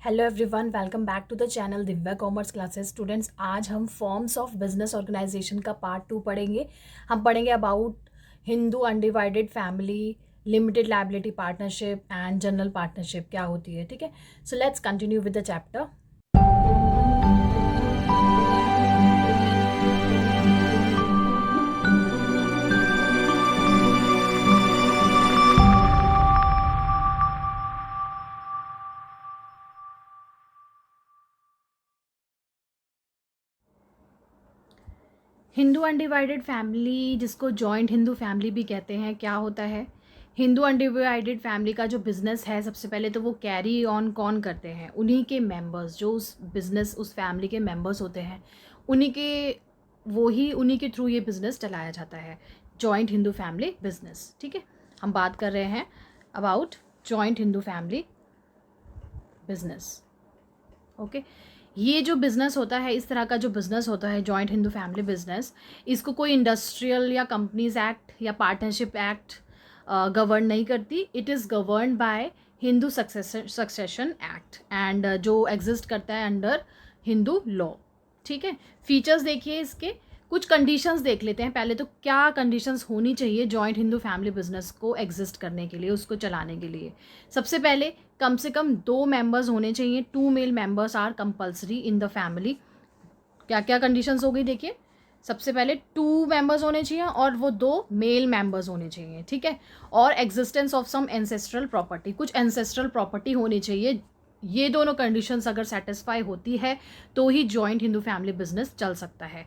Hello everyone, welcome back to the channel Divya commerce classes. Students, आज हम forms of business organisation का part 2 पढ़ेंगे। हम पढ़ेंगे about Hindu undivided family, limited liability partnership and general partnership क्या होती है। ठीक है, so let's continue with the chapter. Hindu undivided family, जिसको जॉइंट हिंदू फैमिली भी कहते हैं, क्या होता है? हिंदू अनडिवाइडेड फैमिली का जो बिज़नेस है, सबसे पहले तो वो कैरी ऑन कौन करते हैं? उन्हीं के मेंबर्स, जो उस बिज़नेस उस फैमिली के मेंबर्स होते हैं, उन्हीं के थ्रू ये बिज़नेस चलाया जाता है, जॉइंट हिंदू फैमिली बिज़नेस। ठीक है, हम बात कर रहे हैं about joint Hindu family business. Okay, ये जो बिज़नेस होता है, इस तरह का जो बिज़नेस होता है जॉइंट हिंदू फैमिली बिज़नेस, इसको कोई इंडस्ट्रियल या कंपनीज एक्ट या पार्टनरशिप एक्ट गवर्न नहीं करती। It is govern by Hindu succession act and जो एग्जिस्ट करता है अंडर हिंदू लॉ। ठीक है, फीचर्स देखिए इसके, कुछ कंडीशंस देख लेते हैं पहले। तो क्या कंडीशंस होनी चाहिए जॉइंट हिंदू फैमिली बिजनेस को एग्जिस्ट करने के लिए, उसको चलाने के लिए? सबसे पहले कम से कम 2 मेंबर्स होने चाहिए। 2 male members are compulsory in the family. क्या क्या कंडीशंस हो गई देखिए। सबसे पहले 2 मेंबर्स होने चाहिए और वो 2 मेल मेंबर्स होने चाहिए। ठीक है, और existence of some ancestral property, कुछ एंसेस्ट्रल प्रॉपर्टी होनी चाहिए। ये दोनों कंडीशंस अगर सेटिस्फाई होती है तो ही जॉइंट हिंदू फैमिली बिजनेस चल सकता है।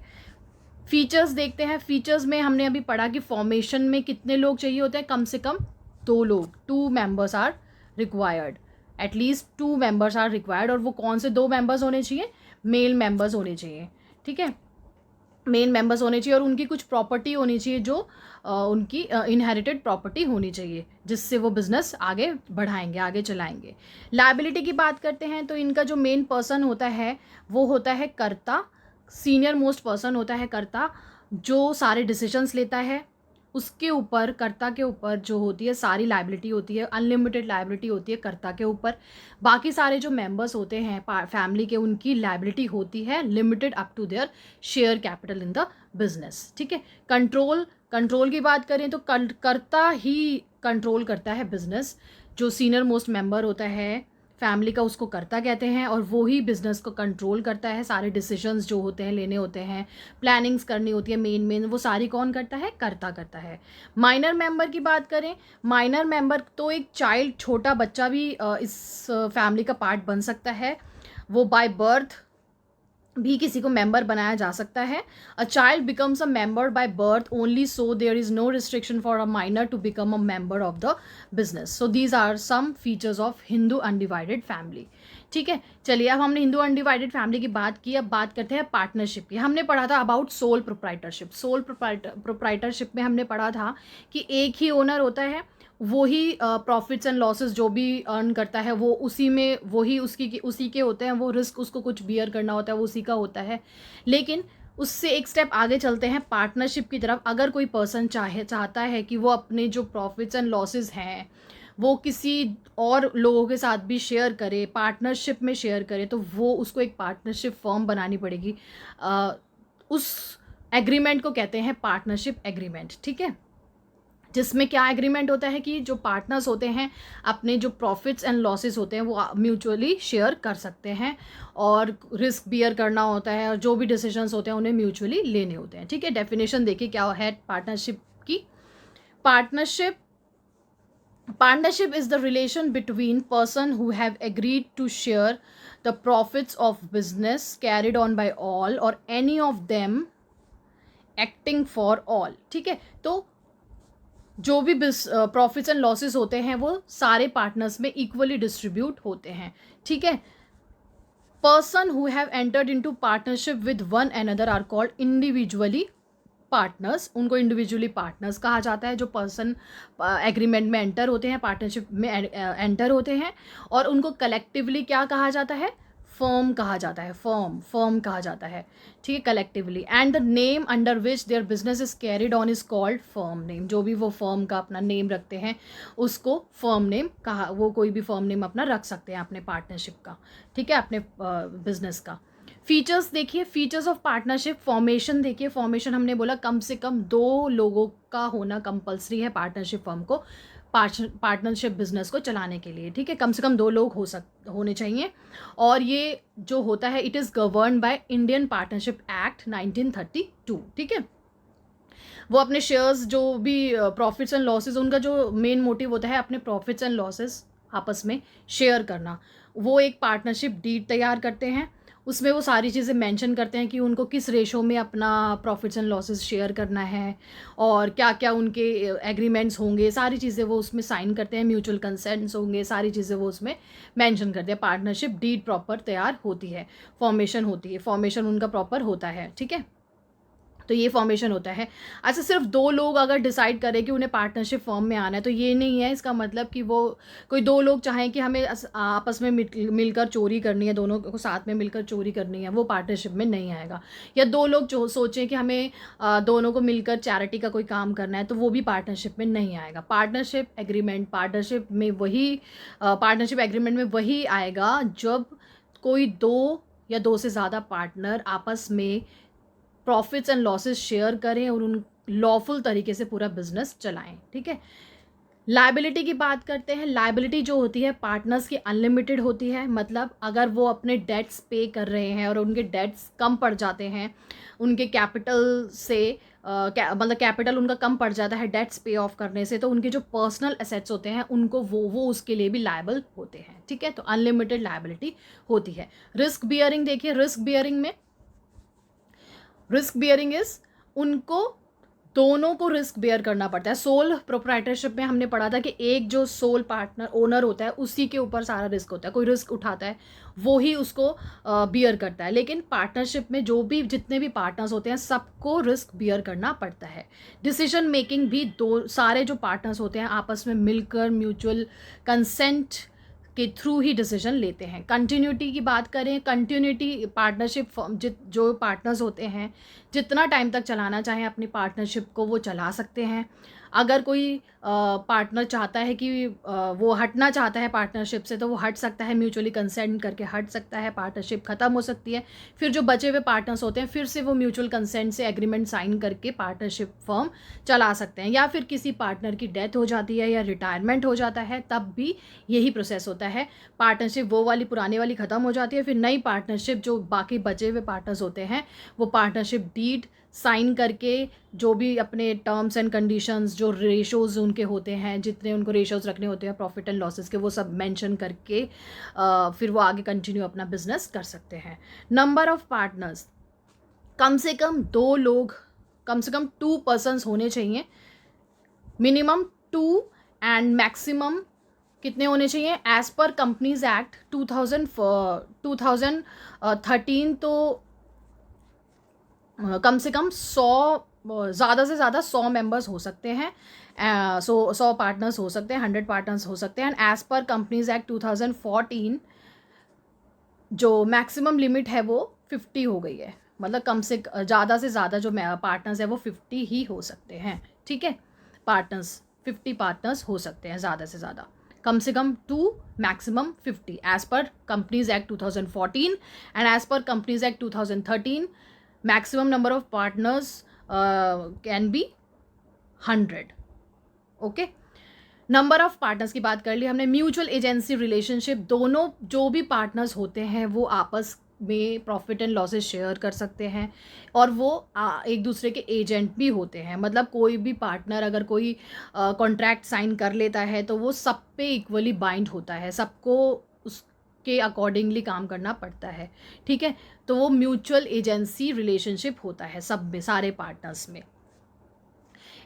फीचर्स देखते हैं। फीचर्स में हमने अभी पढ़ा कि फॉर्मेशन में कितने लोग चाहिए होते हैं? कम से कम 2 लोग, 2 members are required, at least 2 members are required. और वो कौन से 2 मेंबर्स होने चाहिए? मेल मेंबर्स होने चाहिए। ठीक है, मेन मेंबर्स होने चाहिए और उनकी कुछ प्रॉपर्टी होनी चाहिए, जो उनकी इनहेरिटेड प्रॉपर्टी होनी चाहिए, जिससे वो बिजनेस आगे बढ़ाएंगे, आगे चलाएंगे। लायबिलिटी की बात करते हैं तो इनका जो मेन पर्सन होता है वो होता है कर्ता। सीनियर मोस्ट पर्सन होता है कर्ता, जो सारे डिसीजंस लेता है। उसके ऊपर, कर्ता के ऊपर जो होती है सारी लायबिलिटी होती है, अनलिमिटेड लायबिलिटी होती है कर्ता के ऊपर। बाकी सारे जो मेंबर्स होते हैं फैमिली के, उनकी लायबिलिटी होती है limited up to their share capital in the business. ठीक है, कंट्रोल की बात करें तो कर्ता ही कंट्रोल करता है बिजनेस। जो सीनियर मोस्ट मेंबर होता है फैमिली का, उसको कर्ता कहते हैं, और वो ही बिजनेस को कंट्रोल करता है। सारे डिसीजंस जो होते हैं, लेने होते हैं, प्लानिंग्स करनी होती है, मेन वो सारी कौन करता है? कर्ता करता है। माइनर मेंबर की बात करें, माइनर मेंबर तो एक चाइल्ड, छोटा बच्चा भी इस फैमिली का पार्ट बन सकता है। वो बाय बर्थ भी किसी को मेंबर बनाया जा सकता है। A child becomes a member by birth only, so there is no restriction for a minor to become a member of the business. So these are some features of Hindu undivided family. ठीक है, चलिए, अब हमने Hindu undivided family की बात की, अब बात करते हैं पार्टनरशिप की। हमने पढ़ा था about sole proprietorship. Sole proprietorship में हमने पढ़ा था कि एक ही ओनर होता है, वो ही प्रॉफिट्स एंड लॉसेस जो भी अर्न करता है वो उसी में, वही उसी के होते हैं। वो रिस्क उसको कुछ बियर करना होता है, वो उसी का होता है। लेकिन उससे एक स्टेप आगे चलते हैं पार्टनरशिप की तरफ। अगर कोई पर्सन चाहता है कि वो अपने जो प्रॉफिट्स एंड लॉसेस हैं वो किसी और लोगों के साथ भी शेयर करे, पार्टनरशिप में शेयर करे, तो वो उसको एक पार्टनरशिप फर्म बनानी पड़ेगी। उस एग्रीमेंट को कहते हैं पार्टनरशिप एग्रीमेंट। ठीक है, जिसमें क्या एग्रीमेंट होता है कि जो पार्टनर्स होते हैं अपने जो प्रॉफिट्स एंड लॉसेस होते हैं वो म्यूचुअली शेयर कर सकते हैं, और रिस्क बियर करना होता है, और जो भी डिसीजंस होते हैं उन्हें म्यूचुअली लेने होते हैं। ठीक है, डेफिनेशन देखिए क्या है पार्टनरशिप की। Partnership Partnership is the relation between person who have agreed to share the profits of business carried on by all or any of them acting for all। ठीक है, तो जो भी प्रॉफिट्स एंड लॉसेस होते हैं वो सारे पार्टनर्स में इक्वली डिस्ट्रीब्यूट होते हैं। ठीक है, person who have entered into partnership with one another are called individually partners. उनको इंडिविजुअली पार्टनर्स कहा जाता है, जो पर्सन एग्रीमेंट में एंटर होते हैं, पार्टनरशिप में एंटर होते हैं। और उनको कलेक्टिवली क्या कहा जाता है? फर्म कहा जाता है, फर्म कहा जाता है, ठीक है, collectively. And the name under which their business is carried on is called firm name. जो भी वो फर्म का अपना नेम रखते हैं उसको फर्म नेम कहा, वो कोई भी फर्म नेम अपना रख सकते हैं अपने पार्टनरशिप का, ठीक है, अपने बिजनेस का। फीचर्स देखिए, फीचर्स ऑफ पार्टनरशिप। फॉर्मेशन देखिए, फॉर्मेशन हमने बोला कम से कम 2 लोगों का होना कंपलसरी है पार्टनरशिप फर्म को, पार्टनरशिप बिजनेस को चलाने के लिए, ठीक है, कम से कम 2 लोग होने चाहिए। और ये जो होता है it is govern by Indian partnership act 1932, ठीक है। वो अपने शेयर्स जो भी प्रॉफिट्स एंड लॉसेस, उनका जो मेन मोटिव होता है अपने प्रॉफिट्स एंड लॉसेस आपस में शेयर करना। वो एक पार्टनरशिप डीड तैयार करते हैं, उसमें वो सारी चीज़ें मेंशन करते हैं कि उनको किस रेशो में अपना प्रॉफिट्स एंड लॉसेस शेयर करना है और क्या क्या उनके एग्रीमेंट्स होंगे, सारी चीज़ें वो उसमें साइन करते हैं, म्यूचुअल कंसेंट्स होंगे, सारी चीज़ें वो उसमें मेंशन करते हैं। पार्टनरशिप डीड प्रॉपर तैयार होती है, फॉर्मेशन होती है, फॉर्मेशन उनका प्रॉपर होता है, ठीक है। तो ये फॉर्मेशन होता है। अच्छा, सिर्फ 2 लोग अगर डिसाइड करें कि उन्हें पार्टनरशिप फर्म में आना है तो ये नहीं है इसका मतलब कि वो कोई 2 लोग चाहें कि हमें आपस में मिलकर चोरी करनी है, दोनों को साथ में मिलकर चोरी करनी है, वो पार्टनरशिप में नहीं आएगा। या 2 लोग जो सोचें कि हमें दोनों को मिलकर चैरिटी का कोई काम करना है तो वो भी पार्टनरशिप में नहीं आएगा। पार्टनरशिप एग्रीमेंट, पार्टनरशिप एग्रीमेंट में वही आएगा जब कोई 2 या 2 से ज़्यादा पार्टनर आपस में प्रॉफिट्स एंड लॉसेस शेयर करें और उन लॉफुल तरीके से पूरा बिजनेस चलाएं, ठीक है। लायबिलिटी की बात करते हैं। लायबिलिटी जो होती है पार्टनर्स की अनलिमिटेड होती है, मतलब अगर वो अपने डेट्स पे कर रहे हैं और उनके डेट्स कम पड़ जाते हैं, उनके कैपिटल से मतलब कैपिटल उनका कम पड़ जाता है डेट्स पे ऑफ करने से, तो उनके जो पर्सनल एसेट्स होते हैं उनको वो उसके लिए भी लायबल होते हैं, ठीक है। तो अनलिमिटेड लायबिलिटी होती है। रिस्क बियरिंग देखिए, रिस्क बियरिंग इज उनको दोनों को रिस्क बियर करना पड़ता है। सोल प्रोप्राइटरशिप में हमने पढ़ा था कि एक जो सोल पार्टनर ओनर होता है उसी के ऊपर सारा रिस्क होता है, कोई रिस्क उठाता है वो ही उसको बियर करता है। लेकिन पार्टनरशिप में जितने भी पार्टनर्स होते हैं सबको रिस्क बियर करना पड़ता है। डिसीजन मेकिंग भी सारे जो पार्टनर्स होते हैं आपस में मिलकर म्यूचुअल कंसेंट के थ्रू ही डिसीजन लेते हैं। कंटिन्यूटी की बात करें, कंटिन्यूटी पार्टनरशिप जो पार्टनर्स होते हैं जितना टाइम तक चलाना चाहें अपनी पार्टनरशिप को वो चला सकते हैं। अगर कोई पार्टनर चाहता है कि वो हटना चाहता है पार्टनरशिप से तो वो हट सकता है, म्यूचुअली कंसेंट करके हट सकता है, पार्टनरशिप ख़त्म हो सकती है। फिर जो बचे हुए पार्टनर्स होते हैं फिर से वो म्यूचुअल कंसेंट से एग्रीमेंट साइन करके पार्टनरशिप फर्म चला सकते हैं। या फिर किसी पार्टनर की डेथ हो जाती है या रिटायरमेंट हो जाता है तब भी यही प्रोसेस होता है। पार्टनरशिप वो वाली पुराने वाली ख़त्म हो जाती है, फिर नई पार्टनरशिप जो बाकी बचे हुए पार्टनर्स होते हैं वो पार्टनरशिप डीड साइन करके जो भी अपने टर्म्स एंड कंडीशंस, जो रेशोज़ उनके होते हैं, जितने उनको रेशोज़ रखने होते हैं प्रॉफिट एंड लॉसेस के, वो सब मेंशन करके फिर वो आगे कंटिन्यू अपना बिजनेस कर सकते हैं। नंबर ऑफ पार्टनर्स, कम से कम 2 लोग, कम से कम 2 पर्सन्स होने चाहिए, मिनिमम 2 एंड मैक्सिमम कितने होने चाहिए एज पर कंपनीज एक्ट 2013। तो कम से कम 100, ज़्यादा से ज़्यादा 100 मेंबर्स हो सकते हैं, 100 पार्टनर्स हो सकते हैं, 100 पार्टनर्स हो सकते हैं। And as per Companies Act 2014 जो मैक्सिमम लिमिट है वो 50 हो गई है, मतलब कम से ज़्यादा से ज़्यादा जो पार्टनर्स है वो 50 ही हो सकते हैं, ठीक है। 50 पार्टनर्स हो सकते हैं ज़्यादा से ज़्यादा, कम से कम 2 maximum 50 as per Companies Act 2014 and as per Companies Act 2013 maximum number of partners can be 100, okay. Number of partners की बात कर ली हमने। म्यूचुअल एजेंसी रिलेशनशिप, दोनों जो भी पार्टनर्स होते हैं वो आपस में प्रॉफिट एंड लॉसेस शेयर कर सकते हैं और वो एक दूसरे के एजेंट भी होते हैं। मतलब कोई भी पार्टनर अगर कोई कॉन्ट्रैक्ट साइन कर लेता है तो वो सब पे इक्वली बाइंड होता है, सबको उसके अकॉर्डिंगली काम करना पड़ता है, ठीक है। तो वो म्यूचुअल एजेंसी रिलेशनशिप होता है सब में, सारे पार्टनर्स में।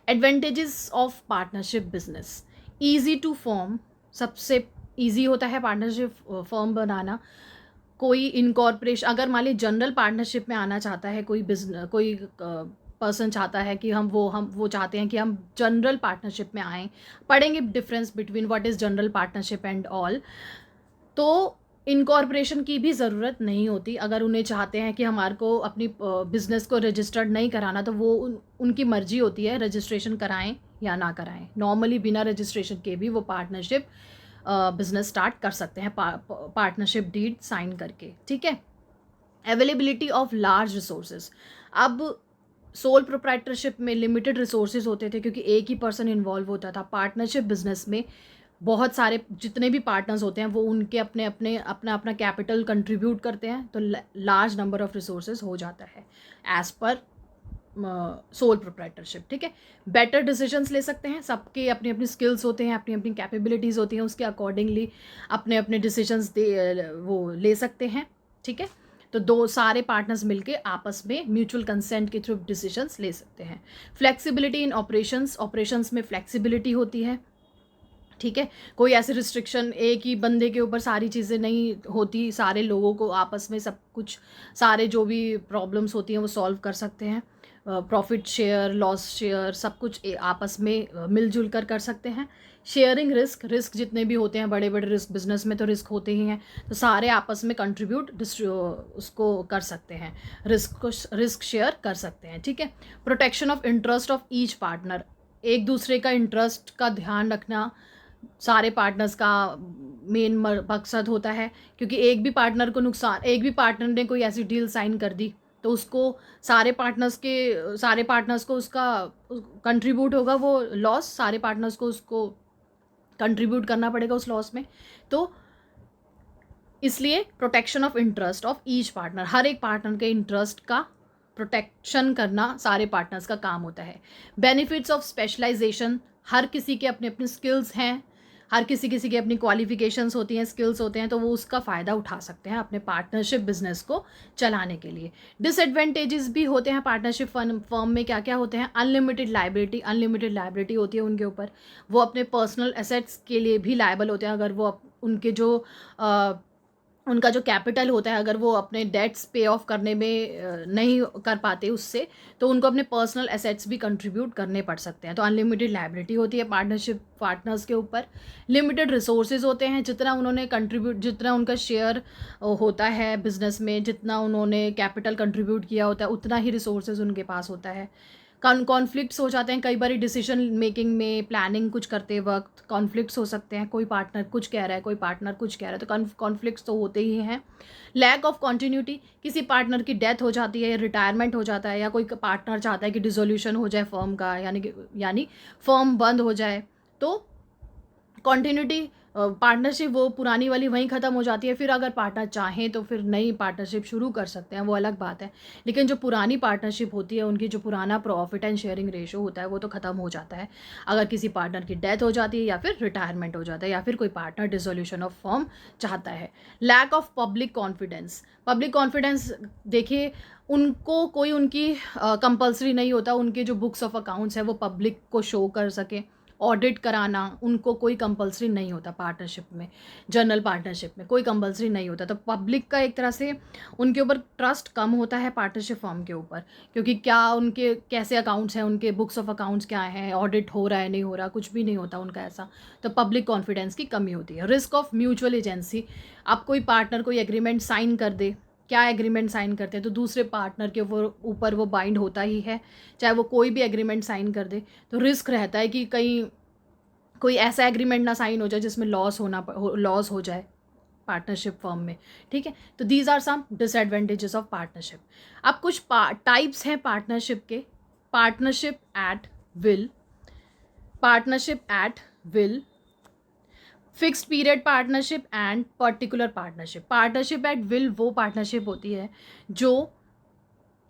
Advantages of partnership business, easy to form, सबसे ईजी होता है पार्टनरशिप फर्म बनाना। कोई इनकॉर्पोरेशन, अगर मान ली जनरल पार्टनरशिप में आना चाहता है कोई पर्सन चाहता है कि हम वो चाहते हैं कि हम जनरल पार्टनरशिप में आएँ, पढ़ेंगे difference between what is general partnership and all. तो इनकॉर्पोरेशन की भी ज़रूरत नहीं होती। अगर उन्हें चाहते हैं कि हमारे को अपनी बिज़नेस को रजिस्टर्ड नहीं कराना, तो वो उनकी मर्ज़ी होती है, रजिस्ट्रेशन कराएं या ना कराएं। नॉर्मली बिना रजिस्ट्रेशन के भी वो पार्टनरशिप बिज़नेस स्टार्ट कर सकते हैं, पार्टनरशिप डीड साइन करके, ठीक है। Availability of large resources. अब सोल प्रोप्राइटरशिप में लिमिटेड रिसोर्सेज होते थे क्योंकि एक ही पर्सन इन्वॉल्व होता था। पार्टनरशिप बिजनेस में बहुत सारे जितने भी पार्टनर्स होते हैं वो उनके अपने अपने अपना अपना कैपिटल कंट्रीब्यूट करते हैं, तो लार्ज नंबर ऑफ रिसोर्सेज हो जाता है एज पर सोल प्रोप्राइटरशिप, ठीक है। बेटर डिसीजंस ले सकते हैं, सबके अपनी अपनी स्किल्स होते हैं, अपनी अपनी कैपेबिलिटीज़ होती हैं, उसके अकॉर्डिंगली अपने अपने डिसीजंस वो ले सकते हैं, ठीक है। तो दो सारे पार्टनर्स मिलके आपस में म्यूचुअल कंसेंट के थ्रू डिसीजंस ले सकते हैं। फ्लेक्सिबिलिटी इन ऑपरेशंस में फ्लेक्सिबिलिटी होती है, ठीक है। कोई ऐसी रिस्ट्रिक्शन एक ही बंदे के ऊपर सारी चीज़ें नहीं होती, सारे लोगों को आपस में सब कुछ, सारे जो भी प्रॉब्लम्स होती हैं वो सॉल्व कर सकते हैं। प्रॉफिट शेयर, लॉस शेयर, सब कुछ आपस में मिलजुल कर सकते हैं। शेयरिंग रिस्क जितने भी होते हैं, बड़े बड़े रिस्क, बिजनेस में तो रिस्क होते ही हैं, तो सारे आपस में कंट्रीब्यूट उसको कर सकते हैं, रिस्क शेयर कर सकते हैं, ठीक है। Protection of interest of each partner, एक दूसरे का इंटरेस्ट का ध्यान रखना सारे पार्टनर्स का मेन मकसद होता है, क्योंकि एक भी पार्टनर ने कोई ऐसी डील साइन कर दी तो उसको सारे पार्टनर्स को उसका कंट्रीब्यूट होगा, वो लॉस सारे पार्टनर्स को उसको कंट्रीब्यूट करना पड़ेगा उस लॉस में। तो इसलिए protection of interest of each partner, हर एक पार्टनर के इंटरेस्ट का प्रोटेक्शन करना सारे पार्टनर्स का काम होता है। बेनिफिट्स ऑफ स्पेशलाइजेशन, हर किसी के अपने अपने स्किल्स हैं, हर किसी के अपनी क्वालिफिकेशंस होती हैं, स्किल्स होते हैं, तो वो उसका फ़ायदा उठा सकते हैं अपने पार्टनरशिप बिजनेस को चलाने के लिए। डिसएडवांटेजेस भी होते हैं पार्टनरशिप फर्म में, क्या क्या होते हैं? अनलिमिटेड लाइबिलिटी होती है उनके ऊपर, वो अपने पर्सनल एसेट्स के लिए भी लायबल होते हैं। अगर वो उनका जो कैपिटल होता है, अगर वो अपने डेट्स पे ऑफ करने में नहीं कर पाते उससे, तो उनको अपने पर्सनल एसेट्स भी कंट्रीब्यूट करने पड़ सकते हैं। तो अनलिमिटेड लायबिलिटी होती है पार्टनर्स के ऊपर। लिमिटेड रिसोर्सेज होते हैं, जितना उनका शेयर होता है बिजनेस में, जितना उन्होंने कैपिटल कंट्रीब्यूट किया होता है, उतना ही रिसोर्सेज उनके पास होता है। कॉन्फ्लिक्ट्स हो जाते हैं कई बार डिसीजन मेकिंग में, प्लानिंग कुछ करते वक्त कॉन्फ्लिक्ट्स हो सकते हैं, कोई पार्टनर कुछ कह रहा है, कोई पार्टनर कुछ कह रहा है, तो कॉन्फ्लिक्ट्स तो होते ही हैं। लैक ऑफ कॉन्टीन्यूटी, किसी पार्टनर की डेथ हो जाती है या रिटायरमेंट हो जाता है, या कोई पार्टनर चाहता है कि डिसोल्यूशन हो जाए फर्म का, यानी फर्म बंद हो जाए, तो कॉन्टीन्यूटी पार्टनरशिप वो पुरानी वाली वहीं ख़त्म हो जाती है। फिर अगर पार्टनर चाहें तो फिर नई पार्टनरशिप शुरू कर सकते हैं, वो अलग बात है। लेकिन जो पुरानी पार्टनरशिप होती है, उनकी जो पुराना प्रॉफिट एंड शेयरिंग रेशो होता है, वो तो ख़त्म हो जाता है अगर किसी पार्टनर की डेथ हो जाती है या फिर रिटायरमेंट हो जाता है, या फिर कोई पार्टनर डिसोल्यूशन ऑफ फर्म चाहता है। लैक ऑफ पब्लिक कॉन्फिडेंस, देखिए उनको कोई उनकी कंपल्सरी नहीं होता उनके जो बुक्स ऑफ अकाउंट्स है वो पब्लिक को शो कर सके, ऑडिट कराना उनको कोई कंपल्सरी नहीं होता। पार्टनरशिप में, जनरल पार्टनरशिप में कोई कंपल्सरी नहीं होता, तो पब्लिक का एक तरह से उनके ऊपर ट्रस्ट कम होता है पार्टनरशिप फर्म के ऊपर, क्योंकि क्या उनके कैसे अकाउंट्स हैं, उनके बुक्स ऑफ अकाउंट्स क्या हैं, ऑडिट हो रहा है नहीं हो रहा, कुछ भी नहीं होता उनका ऐसा, तो पब्लिक कॉन्फिडेंस की कमी होती है। रिस्क ऑफ म्यूचुअल एजेंसी, अब कोई पार्टनर कोई एग्रीमेंट साइन कर दे, क्या एग्रीमेंट साइन करते हैं तो दूसरे पार्टनर के ऊपर वो बाइंड होता ही है, चाहे वो कोई भी एग्रीमेंट साइन कर दे, तो रिस्क रहता है कि कहीं कोई ऐसा एग्रीमेंट ना साइन हो जाए जिसमें लॉस हो जाए पार्टनरशिप फर्म में, ठीक है। तो these are some disadvantages of partnership. अब कुछ टाइप्स हैं पार्टनरशिप के। Partnership at will, fixed period partnership and particular partnership. Partnership at will वो पार्टनरशिप होती है जो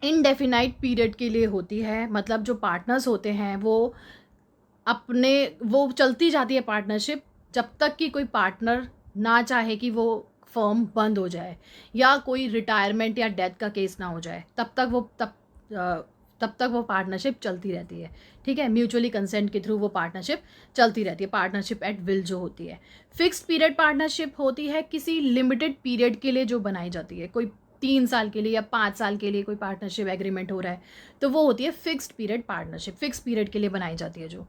इनडेफिनाइट पीरियड के लिए होती है, मतलब जो पार्टनर्स होते हैं वो चलती जाती है पार्टनरशिप जब तक कि कोई पार्टनर ना चाहे कि वो फर्म बंद हो जाए या कोई रिटायरमेंट या डेथ का केस ना हो जाए, तब तक वो पार्टनरशिप चलती रहती है, ठीक है। म्यूचुअली कंसेंट के थ्रू वो पार्टनरशिप चलती रहती है, पार्टनरशिप एट विल जो होती है। फिक्स्ड पीरियड पार्टनरशिप होती है किसी लिमिटेड पीरियड के लिए जो बनाई जाती है, कोई 3 साल के लिए या 5 साल के लिए कोई पार्टनरशिप एग्रीमेंट हो रहा है, तो वो होती है fixed period partnership, fix period के लिए बनाई जाती है जो।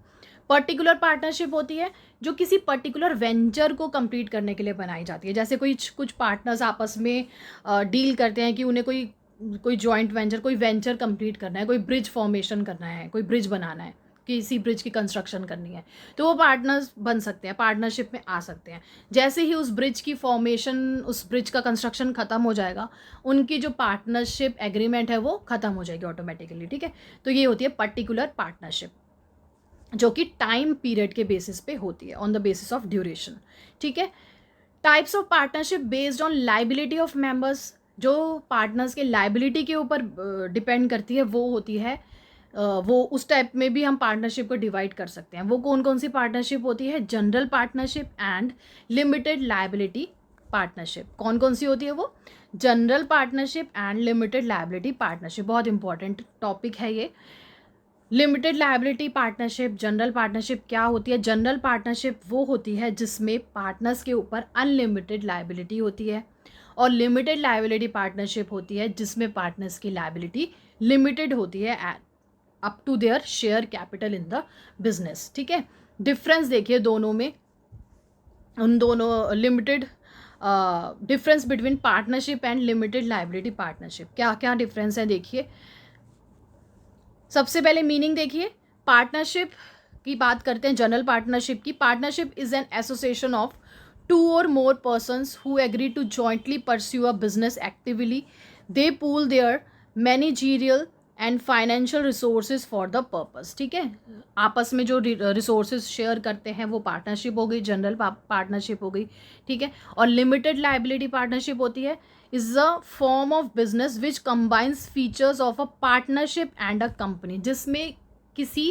पर्टिकुलर पार्टनरशिप होती है जो किसी पर्टिकुलर वेंचर को कंप्लीट करने के लिए बनाई जाती है। जैसे कुछ पार्टनर्स आपस में डील करते हैं कि उन्हें कोई कोई जॉइंट वेंचर, कोई वेंचर कंप्लीट करना है, कोई ब्रिज फॉर्मेशन करना है, कोई ब्रिज बनाना है, किसी ब्रिज की कंस्ट्रक्शन करनी है, तो वो पार्टनर्स बन सकते हैं, पार्टनरशिप में आ सकते हैं। जैसे ही उस ब्रिज की फॉर्मेशन, उस ब्रिज का कंस्ट्रक्शन खत्म हो जाएगा, उनकी जो पार्टनरशिप एग्रीमेंट है वो खत्म हो जाएगी ऑटोमेटिकली, ठीक है। तो ये होती है पर्टिकुलर पार्टनरशिप, जो कि टाइम पीरियड के बेसिस पे होती है, on the basis of duration, ठीक है। Types of partnership based on liability of members, जो पार्टनर्स के लाइबिलिटी के ऊपर डिपेंड करती है, वो होती है वो उस टाइप में भी हम पार्टनरशिप को डिवाइड कर सकते हैं। वो कौन कौन सी पार्टनरशिप होती है? General partnership and limited liability partnership. कौन कौन सी होती है वो? General partnership and limited liability partnership. बहुत इंपॉर्टेंट टॉपिक है ये। Limited liability partnership, general partnership क्या होती है? जनरल पार्टनरशिप वो होती है जिसमें पार्टनर्स के ऊपर अनलिमिटेड लायबिलिटी होती है, और लिमिटेड लायबिलिटी पार्टनरशिप होती है जिसमें पार्टनर्स की लायबिलिटी लिमिटेड होती है up to their share capital in the business, ठीक है। डिफरेंस देखिए दोनों में, उन दोनों limited difference between partnership and limited liability partnership, क्या क्या डिफरेंस है देखिए। सबसे पहले मीनिंग देखिए। पार्टनरशिप की बात करते हैं, जनरल पार्टनरशिप की। Partnership is an association of two or more persons who agree to jointly pursue a business actively. They pool their managerial and financial resources for the purpose, ठीक है। आपस में जो रिसोर्सेज शेयर करते हैं वो partnership हो गई, जनरल पार्टनरशिप हो गई, ठीक है। और लिमिटेड लायबिलिटी पार्टनरशिप होती है, is a form of business which combines features of a partnership and a company, जिसमें किसी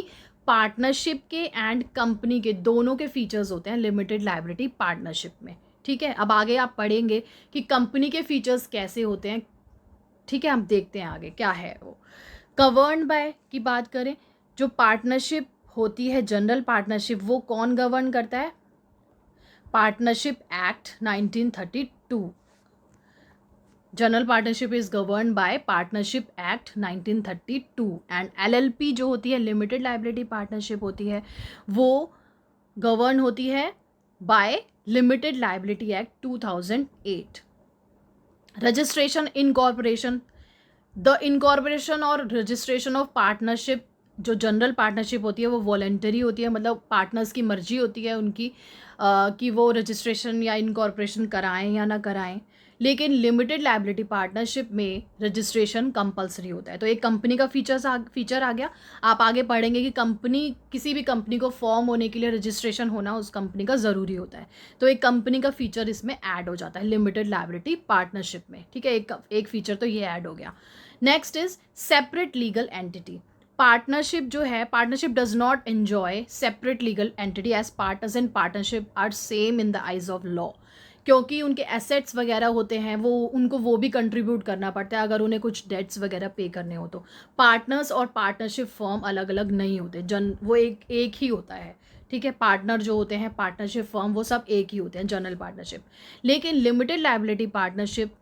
पार्टनरशिप के एंड कंपनी के दोनों के फीचर्स होते हैं लिमिटेड लायबिलिटी पार्टनरशिप में, ठीक है। अब आगे आप पढ़ेंगे कि कंपनी के फीचर्स कैसे होते हैं, ठीक है। हम देखते हैं आगे क्या है वो। गवर्न बाय की बात करें, जो पार्टनरशिप होती है जनरल पार्टनरशिप, वो कौन गवर्न करता है? Partnership act 1932। General partnership is govern by partnership act 1932। And LLP जो होती है, लिमिटेड लायबिलिटी पार्टनरशिप होती है, वो गवर्न होती है by limited liability act 2008। Registration incorporation, the incorporation और रजिस्ट्रेशन ऑफ पार्टनरशिप, जो जनरल पार्टनरशिप होती है वो वॉलेंटरी होती है, मतलब पार्टनर्स की मर्जी होती है उनकी कि वो रजिस्ट्रेशन या इनकॉर्पोरेशन कराएं या ना कराएं। लेकिन लिमिटेड लायबिलिटी पार्टनरशिप में रजिस्ट्रेशन कंपलसरी होता है। तो एक कंपनी का फीचर आ गया। आप आगे पढ़ेंगे कि कंपनी, किसी भी कंपनी को फॉर्म होने के लिए रजिस्ट्रेशन होना उस कंपनी का ज़रूरी होता है। तो एक कंपनी का फीचर इसमें ऐड हो जाता है लिमिटेड लायबिलिटी पार्टनरशिप में, ठीक है। एक फीचर तो ये ऐड हो गया। Next is separate legal entity. Partnership जो है, partnership does not enjoy separate legal entity as partners in partnership are same in the eyes of law. क्योंकि उनके एसेट्स वगैरह होते हैं, वो उनको वो भी कंट्रीब्यूट करना पड़ता है अगर उन्हें कुछ डेट्स वगैरह पे करने हो तो। पार्टनर्स और पार्टनरशिप फर्म अलग अलग नहीं होते, वो एक ही होता है, ठीक है। पार्टनर जो होते हैं, पार्टनरशिप फर्म, वो सब एक ही होते हैं जनरल पार्टनरशिप। लेकिन limited liability partnership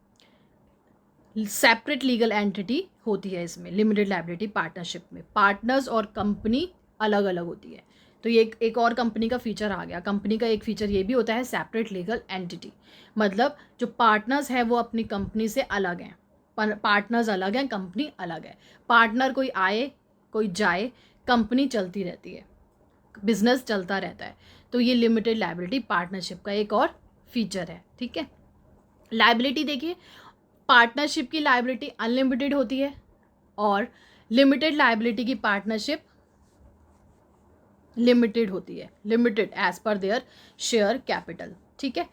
separate legal entity होती है। इसमें लिमिटेड लायबिलिटी पार्टनरशिप में पार्टनर्स और कंपनी अलग अलग होती है। तो ये एक और कंपनी का फीचर आ गया। कंपनी का एक फीचर ये भी होता है सेपरेट लीगल एंटिटी, मतलब जो पार्टनर्स है वो अपनी कंपनी से अलग हैं, पार्टनर्स अलग हैं, कंपनी अलग है। पार्टनर कोई आए कोई जाए, कंपनी चलती रहती है, बिजनेस चलता रहता है। तो ये लिमिटेड लायबिलिटी पार्टनरशिप का एक और फीचर है, ठीक है। लायबिलिटी देखिए, पार्टनरशिप की लायबिलिटी अनलिमिटेड होती है और लिमिटेड लायबिलिटी की पार्टनरशिप लिमिटेड होती है, limited as per their share capital, ठीक है।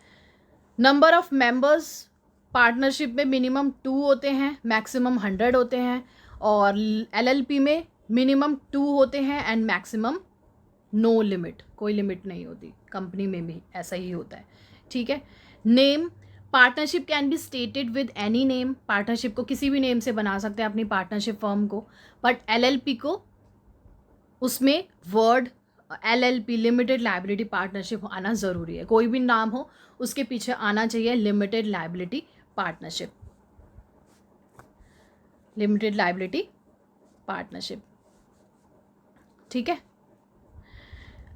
नंबर ऑफ मेंबर्स पार्टनरशिप में मिनिमम 2 होते हैं, मैक्सिमम 100 होते हैं। और LLP में मिनिमम 2 होते हैं एंड मैक्सिमम नो लिमिट, कोई लिमिट नहीं होती। कंपनी में भी ऐसा ही होता है, ठीक है। Name, partnership can be stated with any name. Partnership को किसी भी नेम से बना सकते हैं अपनी पार्टनरशिप फर्म को, बट LLP को उसमें word LLP limited liability partnership आना ज़रूरी है। कोई भी नाम हो उसके पीछे आना चाहिए limited liability partnership, limited liability partnership, ठीक है।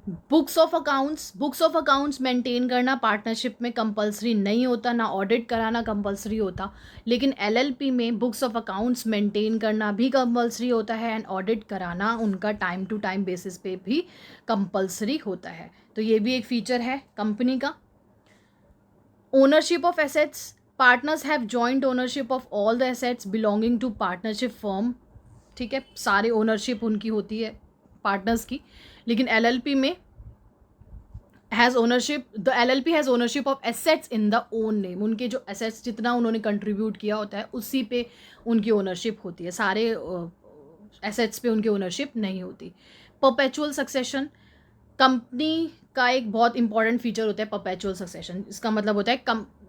बुक्स ऑफ अकाउंट्स मेंटेन करना पार्टनरशिप में कंपलसरी नहीं होता, ना ऑडिट कराना कंपलसरी होता, लेकिन एलएलपी में बुक्स ऑफ अकाउंट्स मेंटेन करना भी कंपलसरी होता है एंड ऑडिट कराना उनका टाइम टू टाइम बेसिस पे भी कंपलसरी होता है। तो ये भी एक फीचर है कंपनी का। Ownership of assets, partners have joint ownership of all the assets belonging to partnership firm, ठीक है, सारे ओनरशिप उनकी होती है पार्टनर्स की। लेकिन एलएलपी में the LLP has ownership of assets in the own name, उनके जो एसेट्स जितना उन्होंने कंट्रीब्यूट किया होता है उसी पे उनकी ओनरशिप होती है, सारे एसेट्स पे उनकी ओनरशिप नहीं होती। परपेचुअल सक्सेशन, कंपनी का एक बहुत इंपॉर्टेंट फीचर होता है परपेचुअल सक्सेशन। इसका मतलब होता है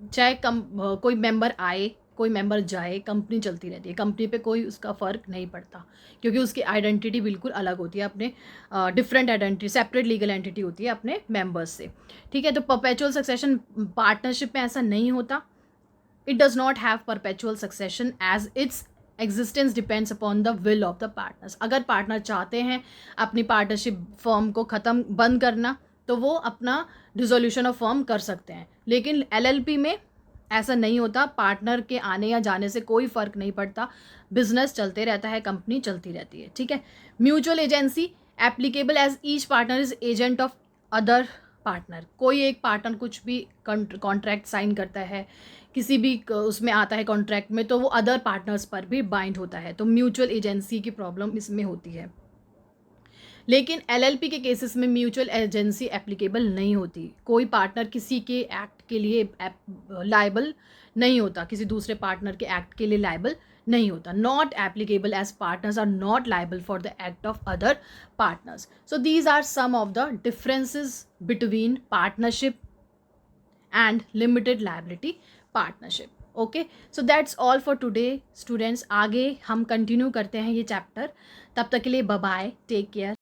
चाहे कोई मेंबर आए कोई मेंबर जाए, कंपनी चलती रहती है, कंपनी पे कोई उसका फ़र्क नहीं पड़ता, क्योंकि उसकी आइडेंटिटी बिल्कुल अलग होती है, अपने different identity, separate legal entity होती है अपने मेंबर्स से, ठीक है। तो परपेचुअल सक्सेशन पार्टनरशिप में ऐसा नहीं होता। It does not have perpetual succession as its existence depends upon the will of the partners. अगर पार्टनर चाहते हैं अपनी पार्टनरशिप फर्म को बंद करना, तो वो अपना डिसोल्यूशन ऑफ फर्म कर सकते हैं, लेकिन एलएलपी में ऐसा नहीं होता। पार्टनर के आने या जाने से कोई फ़र्क नहीं पड़ता, बिजनेस चलते रहता है, कंपनी चलती रहती है, ठीक है। Mutual agency applicable as each partner is agent of other partner. कोई एक पार्टनर कुछ भी कॉन्ट्रैक्ट साइन करता है, किसी भी उसमें आता है कॉन्ट्रैक्ट में, तो वो अदर पार्टनर्स पर भी बाइंड होता है, तो म्यूचुअल एजेंसी की प्रॉब्लम इसमें होती है। लेकिन एलएलपी के केसेस में म्यूचुअल एजेंसी एप्लीकेबल नहीं होती। कोई पार्टनर किसी के एक्ट के लिए लायबल नहीं होता, किसी दूसरे पार्टनर के एक्ट के लिए लायबल नहीं होता। Not applicable as partners are not liable for the act of other partners. So these are some of the differences between partnership and limited liability partnership. Okay, so that's all for today students. आगे हम continue करते हैं ये chapter, तब तक के लिए bye bye, take care.